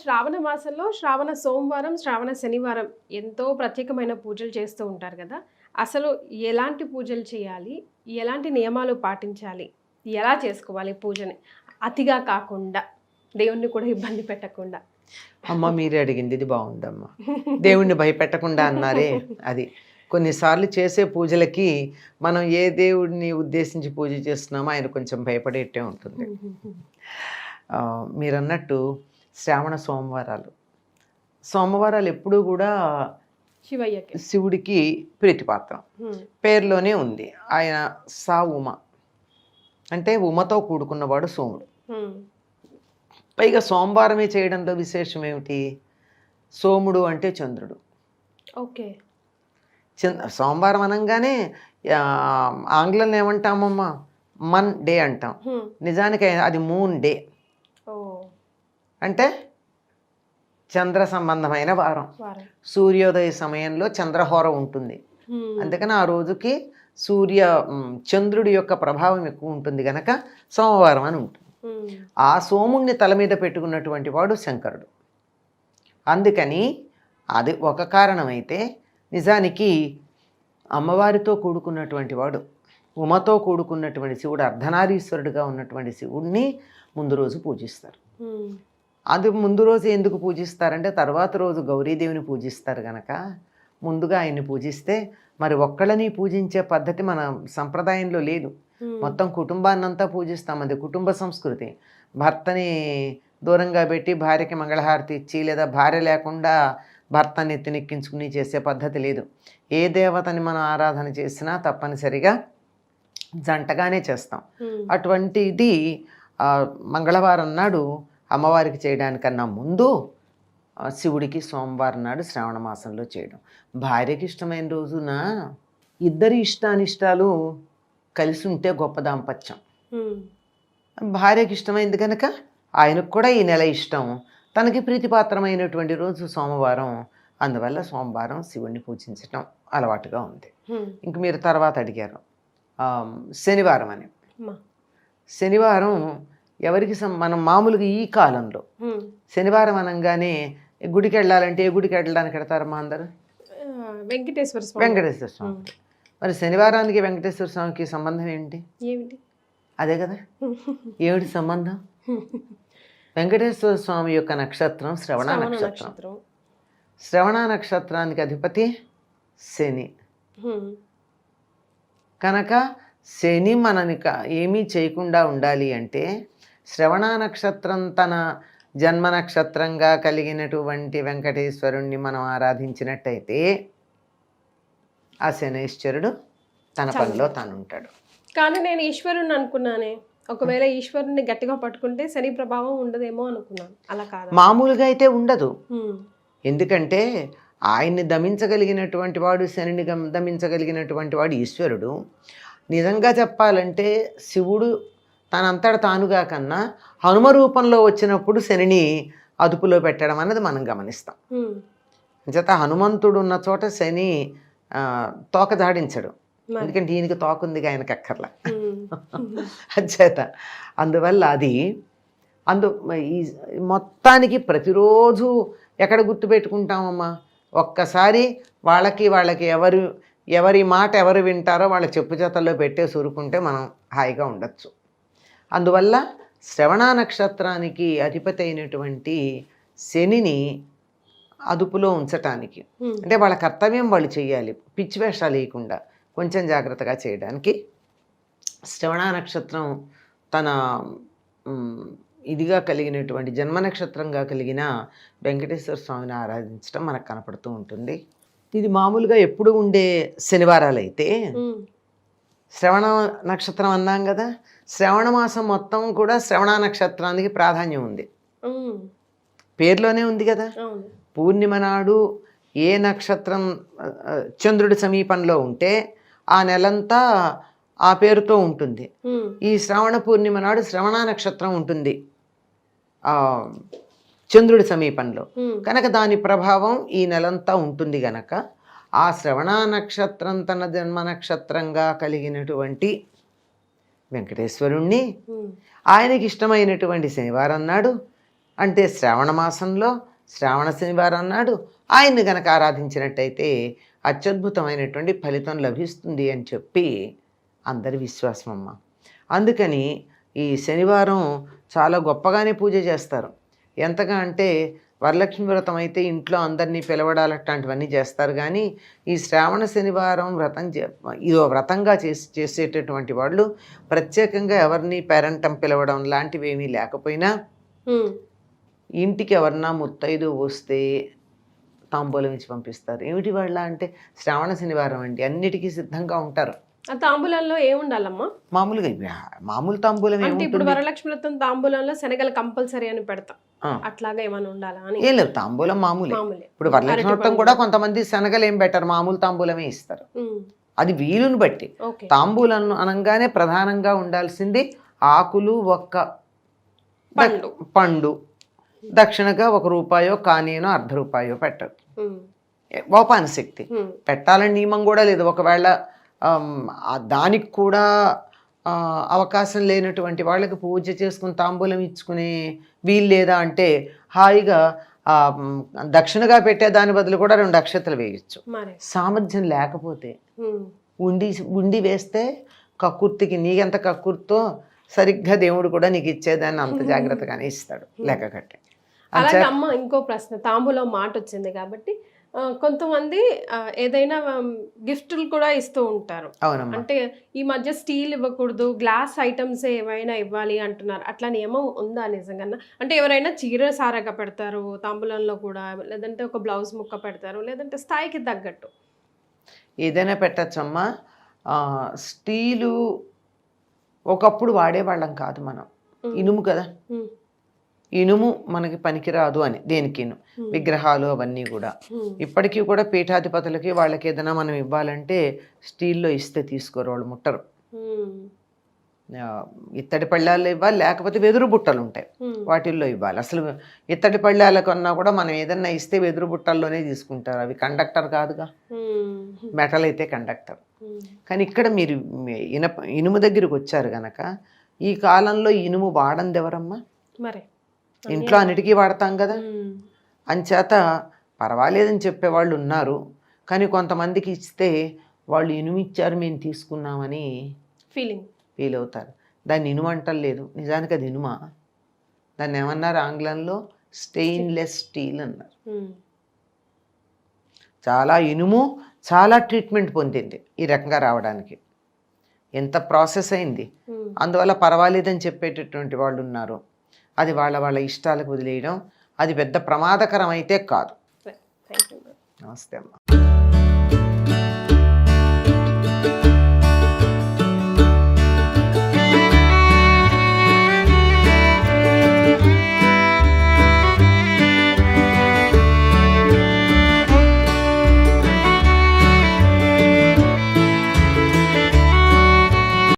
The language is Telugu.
శ్రావణ మాసంలో శ్రావణ సోమవారం, శ్రావణ శనివారం ఎంతో ప్రత్యేకమైన పూజలు చేస్తూ ఉంటారు కదా! అసలు ఎలాంటి పూజలు చేయాలి? ఎలాంటి నియమాలు పాటించాలి? ఎలా చేసుకోవాలి పూజని? అతిగా కాకుండా, దేవుణ్ణి కూడా ఇబ్బంది పెట్టకుండా. అమ్మ మీరే అడిగింది, ఇది బాగుందమ్మా. దేవుణ్ణి భయపెట్టకుండా అన్నారే అది. కొన్నిసార్లు చేసే పూజలకి మనం ఏ దేవుడిని ఉద్దేశించి పూజ చేస్తున్నామో ఆయన కొంచెం భయపడేట్టే ఉంటుంది. మీరన్నట్టు శ్రావణ సోమవారాలు ఎప్పుడూ కూడా శివయ్యకి, శివుడికి ప్రీతిపాత్రం. పేరులోనే ఉంది. ఆయన ఉమ అంటే ఉమతో కూడుకున్నవాడు సోముడు. పైగా సోమవారమే చేయడంలో విశేషం ఏమిటి? సోముడు అంటే చంద్రుడు. ఓకే. సోమవారం అనగానే ఆంగ్లంలో ఏమంటామమ్మా? మన్ డే అంటాం. నిజానికి అది మూన్ డే. అంటే చంద్ర సంబంధమైన వారం. సూర్యోదయ సమయంలో చంద్రహోర ఉంటుంది. అందుకని ఆ రోజుకి చంద్రుడి యొక్క ప్రభావం ఎక్కువ ఉంటుంది గనక సోమవారం అని ఉంటుంది. ఆ సోముణ్ణి తల మీద పెట్టుకున్నటువంటి వాడు శంకరుడు. అందుకని అది ఒక కారణమైతే, నిజానికి అమ్మవారితో కూడుకున్నటువంటి వాడు, ఉమతో కూడుకున్నటువంటి శివుడు, అర్ధనారీశ్వరుడుగా ఉన్నటువంటి శివుడిని ముందు రోజు పూజిస్తారు. అది ముందు రోజు ఎందుకు పూజిస్తారంటే తర్వాత రోజు గౌరీదేవిని పూజిస్తారు గనక ముందుగా ఆయన్ని పూజిస్తే, మరి ఒక్కళ్ళని పూజించే పద్ధతి మన సంప్రదాయంలో లేదు. మొత్తం కుటుంబాన్నంతా పూజిస్తాం. అది కుటుంబ సంస్కృతి. భర్తని దూరంగా పెట్టి భార్యకి మంగళహారతి ఇచ్చి, లేదా భార్య లేకుండా భర్తని ఎత్తినెక్కించుకుని చేసే పద్ధతి లేదు. ఏ దేవతని మనం ఆరాధన చేసినా తప్పనిసరిగా జంటగానే చేస్తాం. అటువంటిది మంగళవారం నాడు అమ్మవారికి చేయడానికన్నా ముందు శివుడికి సోమవారం నాడు శ్రావణ మాసంలో చేయడం. భార్యకి ఇష్టమైన రోజున ఇద్దరి ఇష్టానిష్టాలు కలిసి ఉంటే గొప్ప దాంపత్యం. భార్యకి ఇష్టమైంది కనుక ఆయనకు కూడా ఈ నెల ఇష్టం. తనకి ప్రీతిపాత్రమైనటువంటి రోజు సోమవారం. అందువల్ల సోమవారం శివుణ్ణి పూజించటం అలవాటుగా ఉంది. ఇంక మీరు తర్వాత అడిగారు శనివారం అని. శనివారం ఎవరికి మనం మామూలుగా ఈ కాలంలో శనివారం అనగానే గుడికి వెళ్ళాలంటే ఏ గుడికి వెళ్ళడానికి వెళ్తారమ్మా అందరూ? వెంకటేశ్వర స్వామి. మరి శనివారానికి వెంకటేశ్వర స్వామికి సంబంధం ఏంటి? అదే కదా, ఏమిటి సంబంధం? వెంకటేశ్వర స్వామి యొక్క నక్షత్రం శ్రవణ నక్షత్రం. శ్రవణ నక్షత్రానికి అధిపతి శని. కనుక శని మనని ఏమీ చేయకుండా ఉండాలి అంటే శ్రవణ నక్షత్రం తన జన్మ నక్షత్రంగా కలిగినటువంటి వెంకటేశ్వరుణ్ణి మనం ఆరాధించినట్టయితే ఆ శనైశ్వరుడు తన పనిలో తాను ఉంటాడు. కానీ నేను ఈశ్వరుణ్ణి అనుకున్నానే, ఒకవేళ ఈశ్వరుణ్ణి గట్టిగా పట్టుకుంటే శని ప్రభావం ఉండదేమో అనుకున్నాను. అలా కాదు, మామూలుగా అయితే ఉండదు. ఎందుకంటే ఆయన్ని దమించగలిగినటువంటి వాడు, శనిని దమించగలిగినటువంటి వాడు ఈశ్వరుడు. నిజంగా చెప్పాలంటే శివుడు తనంతట తానుగా కన్నా హనుమ రూపంలో వచ్చినప్పుడు శనిని అదుపులో పెట్టడం అన్నది మనం గమనిస్తాం. అంచేత హనుమంతుడు ఉన్న చోట శని తోక జాడించడు. ఎందుకంటే ఈయనకి తోక ఉంది, ఆయనకి అక్కర్లా. అంచేత అందువల్ల అది ఈ మొత్తానికి ప్రతిరోజు ఎక్కడ గుర్తుపెట్టుకుంటామమ్మా? ఒక్కసారి వాళ్ళకి ఎవరి మాట ఎవరు వింటారో వాళ్ళ చెప్పు చేతల్లో పెట్టేసి ఊరుకుంటే మనం హాయిగా ఉండొచ్చు. అందువల్ల శ్రవణ నక్షత్రానికి అధిపతి అయినటువంటి శనిని అదుపులో ఉంచటానికి, అంటే వాళ్ళ కర్తవ్యం వాళ్ళు చేయాలి, పిచ్చి వేషాలు వేయకుండా కొంచెం జాగ్రత్తగా చేయడానికి శ్రవణ నక్షత్రం తన ఇదిగా కలిగినటువంటి జన్మ నక్షత్రంగా కలిగిన వెంకటేశ్వర స్వామిని ఆరాధించడం మనకు కనపడుతూ ఉంటుంది. ఇది మామూలుగా ఎప్పుడు ఉండే శనివారాలు అయితే, శ్రవణ నక్షత్రం అన్నాం కదా, శ్రవణ మాసం మొత్తం కూడా శ్రవణ నక్షత్రానికి ప్రాధాన్యం ఉంది. పేర్లోనే ఉంది కదా. పూర్ణిమ నాడు ఏ నక్షత్రం చంద్రుడి సమీపంలో ఉంటే ఆ నెలంతా ఆ పేరుతో ఉంటుంది. ఈ శ్రావణ పూర్ణిమ నాడు శ్రవణ నక్షత్రం ఉంటుంది చంద్రుడి సమీపంలో, కనుక దాని ప్రభావం ఈ నెలంతా ఉంటుంది గనక ఆ శ్రవణ నక్షత్రం తన జన్మ నక్షత్రంగా కలిగినటువంటి వెంకటేశ్వరుణ్ణి ఆయనకి ఇష్టమైనటువంటి శనివారం నాడు అంటే శ్రావణ మాసంలో శ్రావణ శనివారం నాడు ఆయన్ని గనక ఆరాధించినట్టయితే అత్యద్భుతమైనటువంటి ఫలితం లభిస్తుంది అని చెప్పి అందరి విశ్వాసం అమ్మ. అందుకని ఈ శనివారం చాలా గొప్పగానే పూజ చేస్తారు. ఎంతగా అంటే వరలక్ష్మి వ్రతం అయితే ఇంట్లో అందరినీ పిలవడాలు అట్లాంటివన్నీ చేస్తారు. కానీ ఈ శ్రావణ శనివారం ఇదో వ్రతంగా చేసేటటువంటి వాళ్ళు ప్రత్యేకంగా ఎవరిని పేరంటం పిలవడం లాంటివి ఏమీ లేకపోయినా ఇంటికి ఎవరన్నా ముత్తైదు వస్తే తాంబూలం ఇచ్చి పంపిస్తారు. ఏమిటి వాళ్ళ అంటే శ్రావణ శనివారం అండి, అన్నిటికీ సిద్ధంగా ఉంటారు. ఆ తాంబూలంలో ఏముండాలమ్మా? మామూలుగా మామూలు తాంబూలం అంటే ఇప్పుడు వరలక్ష్మి వ్రతం తాంబూలంలో శనగలు కంపల్సరీ అని పెడతాం, అట్లాగా ఏమైనా ఉండాలా అని? ఏం లేదు, తాంబూలం మామూలే. ఇప్పుడు వరలక్ష్మి వ్రతం కూడా కొంతమంది శనగలు ఏం పెట్టారు, మామూలు తాంబూలమే ఇస్తారు. అది వీలుని బట్టి. తాంబూలం అనగానే ప్రధానంగా ఉండాల్సింది ఆకులు, ఒక్క పండు, దక్షిణగా ₹1 కానీనో ₹1/2 పెట్టరు. ఓపాన శక్తి పెట్టాలని నియమం కూడా లేదు. ఒకవేళ దానికి కూడా అవకాశం లేనటువంటి వాళ్ళకి పూజ చేసుకుని తాంబూలం ఇచ్చుకునే వీలు లేదా అంటే హాయిగా దక్షిణగా పెట్టే దాని బదులు కూడా 2 అక్షతలు వేయచ్చు. సామర్థ్యం లేకపోతే ఉండి వేస్తే కక్కుర్తికి నీకెంత కక్కుర్తో సరిగ్గా దేవుడు కూడా నీకు ఇచ్చేదాన్ని అంత జాగ్రత్తగానే ఇస్తాడు లెక్క కట్టి. అలాగే అమ్మ, ఇంకో ప్రశ్న, తాంబూలం మాట వచ్చింది కాబట్టి కొంతమంది ఏదైనా గిఫ్ట్లు కూడా ఇస్తూ ఉంటారు. అంటే ఈ మధ్య స్టీల్ ఇవ్వకూడదు, గ్లాస్ ఐటమ్స్ ఏమైనా ఇవ్వాలి అంటున్నారు. అట్లా నియమం ఉందా నిజంగా? అంటే ఎవరైనా చీర సారగా పెడతారు తాంబూలంలో కూడా, లేదంటే ఒక బ్లౌజ్ ముక్క పెడతారు, లేదంటే స్థాయికి తగ్గట్టు ఏదైనా పెట్టచ్చమ్మా. స్టీలు ఒకప్పుడు వాడేవాళ్ళం కాదు మనం, ఇనుము కదా, ఇనుము మనకి పనికిరాదు అని దేనికి, విగ్రహాలు అవన్నీ కూడా. ఇప్పటికీ కూడా పీఠాధిపతులకి వాళ్ళకి ఏదైనా మనం ఇవ్వాలంటే స్టీల్లో ఇస్తే తీసుకోరు, వాళ్ళు ముట్టరు. ఇత్తడి పళ్ళాల్లో ఇవ్వాలి, లేకపోతే వెదురు బుట్టలు ఉంటాయి వాటిల్లో ఇవ్వాలి. అసలు ఇత్తడి పళ్ళాల కన్నా కూడా మనం ఏదన్నా ఇస్తే వెదురు బుట్టల్లోనే తీసుకుంటారు. అవి కండక్టర్ కాదుగా, మెటల్ అయితే కండక్టర్. కానీ ఇక్కడ మీరు ఇనుము దగ్గరికి వచ్చారు గనక ఈ కాలంలో ఇనుము వాడంది ఎవరమ్మా? మరి ఇంట్లో అన్నిటికీ వాడతాం కదా. అంచేత పర్వాలేదని చెప్పేవాళ్ళు ఉన్నారు. కానీ కొంతమందికి ఇస్తే వాళ్ళు ఇనుము ఇచ్చారు మేము తీసుకున్నామని ఫీల్ అవుతారు. దాన్ని ఇనుము అంటలేదు, నిజానికి అది ఇనుమా? దాన్ని ఏమన్నారు ఆంగ్లంలో? స్టెయిన్లెస్ స్టీల్ అన్నారు. చాలా ఇనుము చాలా ట్రీట్మెంట్ పొందింది ఈ రకంగా రావడానికి, ఎంత ప్రాసెస్ అయింది. అందువల్ల పర్వాలేదని చెప్పేటటువంటి వాళ్ళు ఉన్నారు. అది వాళ్ళ ఇష్టాలకు వదిలేయడం అది పెద్ద ప్రమాదకరం అయితే కాదు. నమస్తే అమ్మ.